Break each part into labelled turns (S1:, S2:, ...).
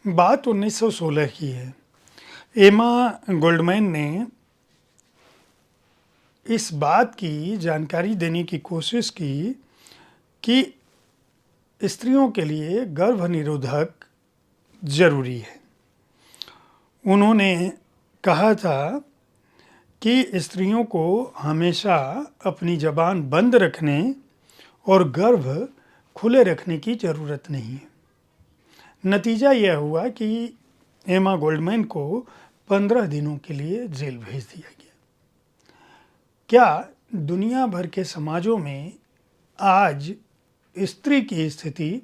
S1: बात 1916 की है। एमा गोल्डमैन ने इस बात की जानकारी देने की कोशिश की कि स्त्रियों के लिए गर्भ निरोधक जरूरी है। उन्होंने कहा था कि स्त्रियों को हमेशा अपनी ज़बान बंद रखने और गर्भ खुले रखने की ज़रूरत नहीं है। नतीजा यह हुआ कि एमा गोल्डमैन को 15 दिनों के लिए जेल भेज दिया गया। क्या दुनिया भर के समाजों में आज स्त्री की स्थिति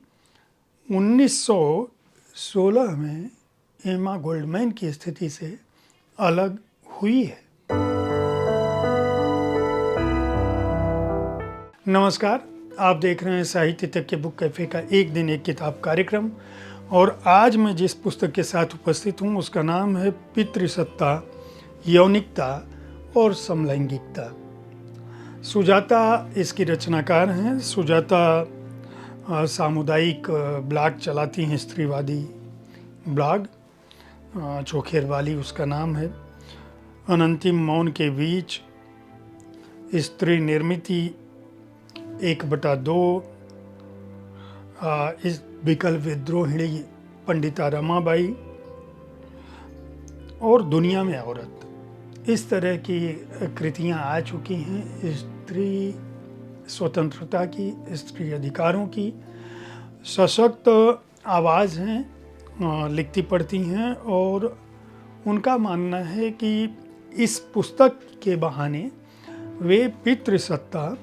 S1: 1916 में एमा गोल्डमैन की स्थिति से अलग हुई है? नमस्कार, आप देख रहे हैं साहित्य तक के बुक कैफे का एक दिन एक किताब कार्यक्रम। और आज मैं जिस पुस्तक के साथ उपस्थित हूँ उसका नाम है पितृसत्ता, यौनिकता और समलैंगिकता। सुजाता इसकी रचनाकार हैं। सुजाता सामुदायिक ब्लॉग चलाती हैं, स्त्रीवादी ब्लॉग, चोखेर वाली उसका नाम है। अनंतिम मौन के बीच, स्त्री निर्मिति 1/2, इस विकल्प विद्रोहिणी पंडिता रमाबाई और दुनिया में औरत, इस तरह की कृतियां आ चुकी हैं। स्त्री स्वतंत्रता की, स्त्री अधिकारों की सशक्त आवाज़ हैं, लिखती पढ़ती हैं। और उनका मानना है कि इस पुस्तक के बहाने वे पितृसत्ता,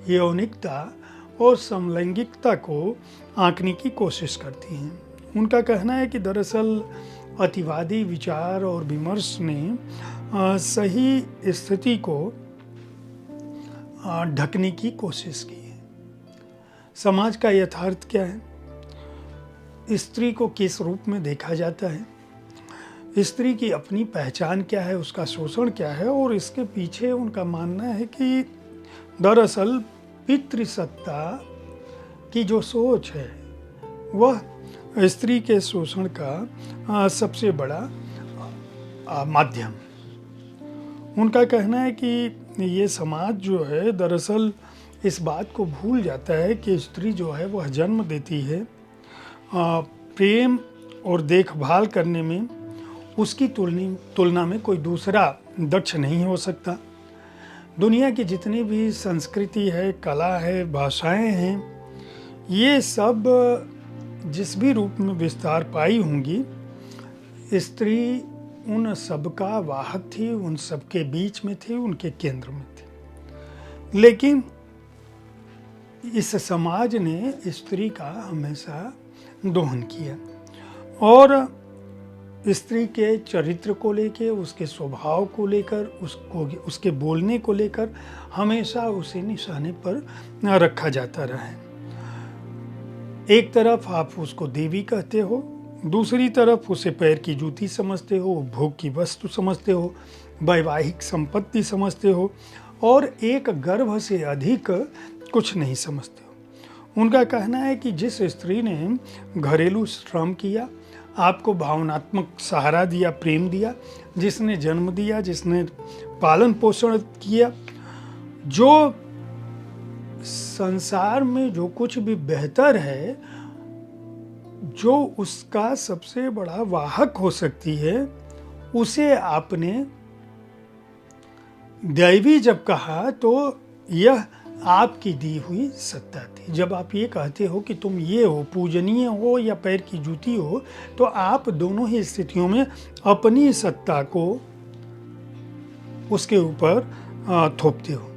S1: यौनिकता और समलैंगिकता को आंकने की कोशिश करती हैं। उनका कहना है कि दरअसल अतिवादी विचार और विमर्श ने सही स्थिति को ढकने की कोशिश की है। समाज का यथार्थ क्या है? स्त्री को किस रूप में देखा जाता है? स्त्री की अपनी पहचान क्या है? उसका शोषण क्या है? और इसके पीछे उनका मानना है कि दरअसल पितृसत्ता की जो सोच है वह स्त्री के शोषण का सबसे बड़ा माध्यम। उनका कहना है कि ये समाज जो है दरअसल इस बात को भूल जाता है कि स्त्री जो है वह जन्म देती है, प्रेम और देखभाल करने में उसकी तुलना में कोई दूसरा दक्ष नहीं हो सकता। दुनिया की जितनी भी संस्कृति है, कला है, भाषाएं हैं, ये सब जिस भी रूप में विस्तार पाई होंगी, स्त्री उन सब का वाहक थी, उन सब के बीच में थी, उनके केंद्र में थी। लेकिन इस समाज ने स्त्री का हमेशा दोहन किया और स्त्री के चरित्र को लेकर, उसके स्वभाव को लेकर, उसके बोलने को लेकर हमेशा उसे निशाने पर रखा जाता रहा है। एक तरफ आप उसको देवी कहते हो, दूसरी तरफ उसे पैर की जूती समझते हो, भोग की वस्तु समझते हो, वैवाहिक संपत्ति समझते हो और एक गर्भ से अधिक कुछ नहीं समझते हो। उनका कहना है कि जिस स्त्री ने घरेलू श्रम किया, आपको भावनात्मक सहारा दिया, प्रेम दिया, जिसने जन्म दिया, जिसने पालन पोषण किया, जो संसार में जो कुछ भी बेहतर है, जो उसका सबसे बड़ा वाहक हो सकती है, उसे आपने दैवी जब कहा तो यह आपकी दी हुई सत्ता थी। जब आप ये कहते हो कि तुम ये हो, पूजनीय हो या पैर की जूती हो, तो आप दोनों ही स्थितियों में अपनी सत्ता को उसके ऊपर थोपते हो।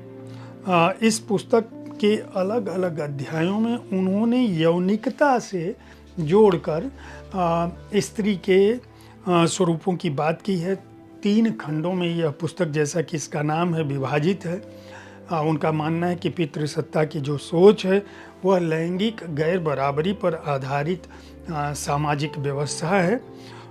S1: इस पुस्तक के अलग अलग अध्यायों में उन्होंने यौनिकता से जोड़कर स्त्री के स्वरूपों की बात की है। 3 खंडों में यह पुस्तक, जैसा कि इसका नाम है, विभाजित है। उनका मानना है कि पितृसत्ता की जो सोच है वह लैंगिक गैर बराबरी पर आधारित सामाजिक व्यवस्था है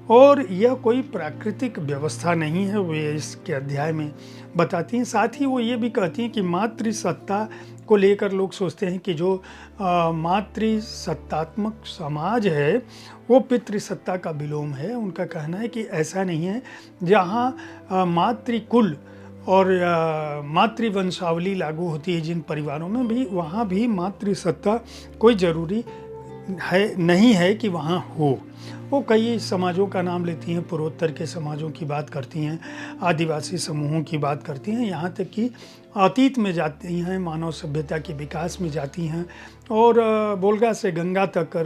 S1: और यह कोई प्राकृतिक व्यवस्था नहीं है, वे इसके अध्याय में बताती हैं। साथ ही वो ये भी कहती हैं कि मातृसत्ता को लेकर लोग सोचते हैं कि जो मातृसत्तात्मक समाज है वो पितृसत्ता का विलोम है। उनका कहना है कि ऐसा नहीं है। जहाँ मातृकुल और मातृवंशावली लागू होती है जिन परिवारों में भी, वहाँ भी मातृसत्ता कोई ज़रूरी है नहीं है कि वहाँ हो। वो कई समाजों का नाम लेती हैं, पूर्वोत्तर के समाजों की बात करती हैं, आदिवासी समूहों की बात करती हैं, यहाँ तक कि अतीत में जाती हैं, मानव सभ्यता के विकास में जाती हैं और वोल्गा से गंगा तक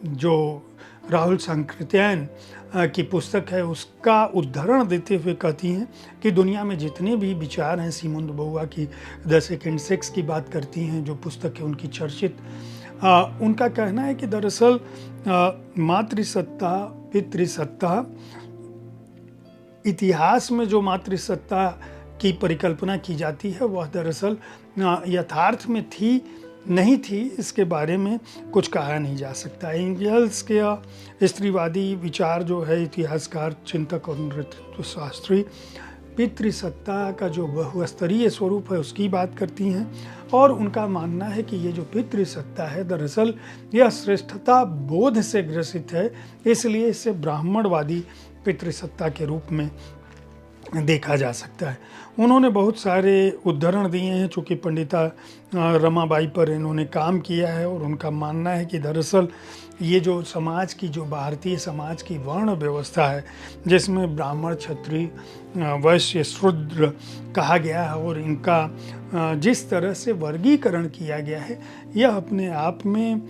S1: जो राहुल सांकृत्यायन की पुस्तक है उसका उदाहरण देते हुए कहती हैं कि दुनिया में जितने भी विचार हैं, सीमोन दे बोउआ की द सेकंड सेक्स की बात करती हैं, जो पुस्तक है उनकी चर्चित, उनका कहना है कि दरअसल मातृसत्ता पितृसत्ता, इतिहास में जो मातृसत्ता की परिकल्पना की जाती है वह दरअसल यथार्थ में थी नहीं थी, इसके बारे में कुछ कहा नहीं जा सकता। एंगल्स के स्त्रीवादी विचार जो है, इतिहासकार, चिंतक और नृतत्व शास्त्री पितृसत्ता का जो बहुस्तरीय स्वरूप है उसकी बात करती हैं और उनका मानना है कि ये जो पितृसत्ता है दरअसल यह श्रेष्ठता बोध से ग्रसित है, इसलिए इसे ब्राह्मणवादी पितृसत्ता के रूप में देखा जा सकता है। उन्होंने बहुत सारे उदाहरण दिए हैं, चूँकि पंडिता रमाबाई पर इन्होंने काम किया है और उनका मानना है कि दरअसल ये जो समाज की, जो भारतीय समाज की वर्ण व्यवस्था है जिसमें ब्राह्मण, क्षत्रिय, वैश्य, शूद्र कहा गया है और इनका जिस तरह से वर्गीकरण किया गया है यह अपने आप में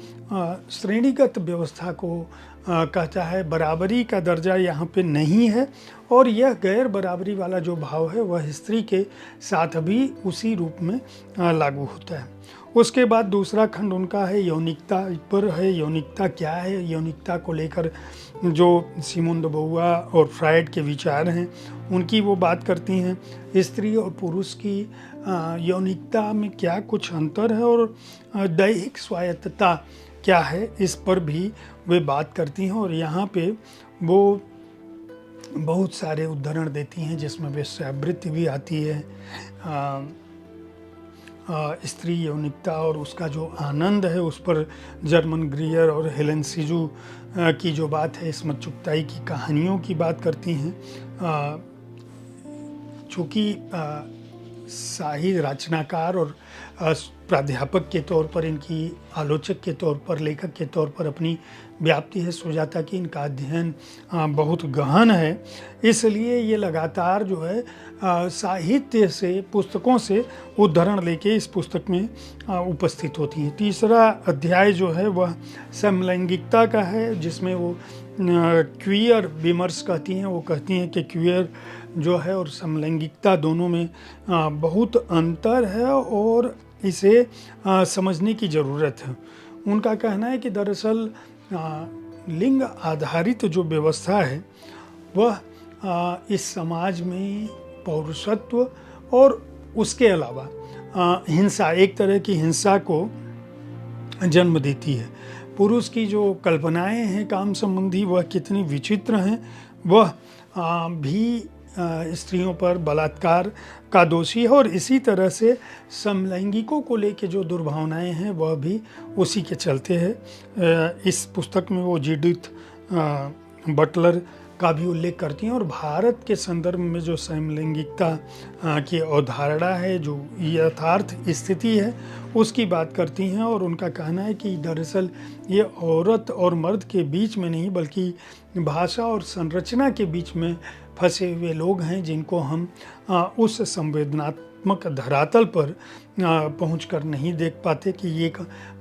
S1: श्रेणीगत व्यवस्था को कहता है। बराबरी का दर्जा यहाँ पे नहीं है और यह गैर बराबरी वाला जो भाव है वह स्त्री के साथ भी उसी रूप में लागू होता है। उसके बाद दूसरा खंड उनका है यौनिकता पर है। यौनिकता क्या है? यौनिकता को लेकर जो सीमोन दे बोउआ और फ्रायड के विचार हैं उनकी वो बात करती हैं। स्त्री और पुरुष की यौनिकता में क्या कुछ अंतर है और दैहिक स्वायत्तता क्या है, इस पर भी वे बात करती हैं और यहाँ पे वो बहुत सारे उदाहरण देती हैं जिसमें वेश्यावृत्ति भी आती है। स्त्री यौनिकता और उसका जो आनंद है उस पर जर्मन ग्रियर और हेलेन सीजू की जो बात है, इस्मत चुगताई की कहानियों की बात करती हैं। चूँकि साहित्य रचनाकार और प्राध्यापक के तौर पर, इनकी आलोचक के तौर पर, लेखक के तौर पर अपनी व्याप्ति है सुजाता की, इनका अध्ययन बहुत गहन है, इसलिए ये लगातार जो है साहित्य से, पुस्तकों से उद्धरण लेके इस पुस्तक में उपस्थित होती हैं। तीसरा अध्याय जो है वह समलैंगिकता का है जिसमें वो क्वियर विमर्श कहती हैं। वो कहती हैं कि क्वियर जो है और समलैंगिकता दोनों में बहुत अंतर है और इसे समझने की ज़रूरत है। उनका कहना है कि दरअसल लिंग आधारित जो व्यवस्था है वह इस समाज में पौरुषत्व और उसके अलावा हिंसा, एक तरह की हिंसा को जन्म देती है। पुरुष की जो कल्पनाएं हैं काम संबंधी वह कितनी विचित्र हैं, वह भी स्त्रियों पर बलात्कार का दोषी है और इसी तरह से समलैंगिकों को लेके जो दुर्भावनाएं हैं वह भी उसी के चलते हैं। इस पुस्तक में वो जूडिथ बटलर का भी उल्लेख करती हैं और भारत के संदर्भ में जो समलैंगिकता की अवधारणा है, जो यथार्थ स्थिति है, उसकी बात करती हैं और उनका कहना है कि दरअसल ये औरत और मर्द के बीच में नहीं बल्कि भाषा और संरचना के बीच में फंसे हुए लोग हैं जिनको हम उस संवेदनात्मक धरातल पर पहुंचकर नहीं देख पाते कि ये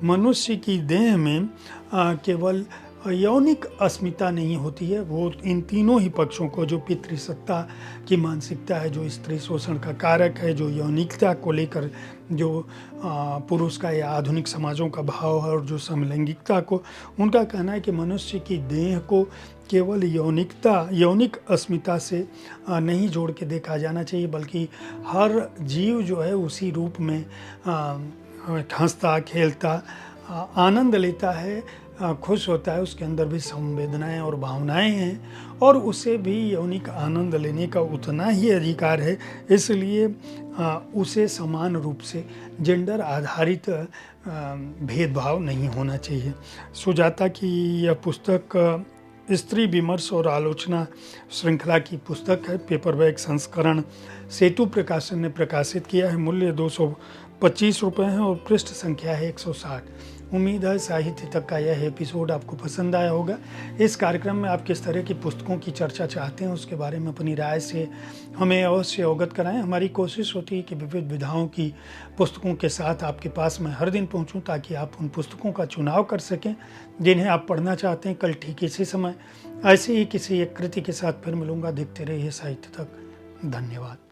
S1: मनुष्य की देह में केवल यौनिक अस्मिता नहीं होती है, वो इन तीनों ही पक्षों को, जो पितृसत्ता की मानसिकता है, जो स्त्री शोषण का कारक है, जो यौनिकता को लेकर जो पुरुष का या आधुनिक समाजों का भाव है और जो समलैंगिकता को, उनका कहना है कि मनुष्य की देह को केवल यौनिक अस्मिता से नहीं जोड़ के देखा जाना चाहिए बल्कि हर जीव जो है उसी रूप में हंसता, खेलता, आनंद लेता है, खुश होता है उसके अंदर भी संवेदनाएं और भावनाएं हैं और उसे भी यौनिक आनंद लेने का उतना ही अधिकार है। इसलिए उसे समान रूप से जेंडर आधारित भेदभाव नहीं होना चाहिए। सुजाता की यह पुस्तक स्त्री विमर्श और आलोचना श्रृंखला की पुस्तक है। पेपरबैक संस्करण सेतु प्रकाशन ने प्रकाशित किया है। मूल्य 225 रुपये है और पृष्ठ संख्या है 160। उम्मीद है साहित्य तक का यह एपिसोड आपको पसंद आया होगा। इस कार्यक्रम में आप किस तरह की पुस्तकों की चर्चा चाहते हैं उसके बारे में अपनी राय से हमें अवश्य अवगत कराएं। हमारी कोशिश होती है कि विविध विधाओं की पुस्तकों के साथ आपके पास मैं हर दिन पहुंचूं ताकि आप उन पुस्तकों का चुनाव कर सकें जिन्हें आप पढ़ना चाहते हैं। कल ठीक इसी समय ऐसे ही किसी एक कृति के साथ फिर मिलूंगा। देखते रहिए साहित्य तक। धन्यवाद।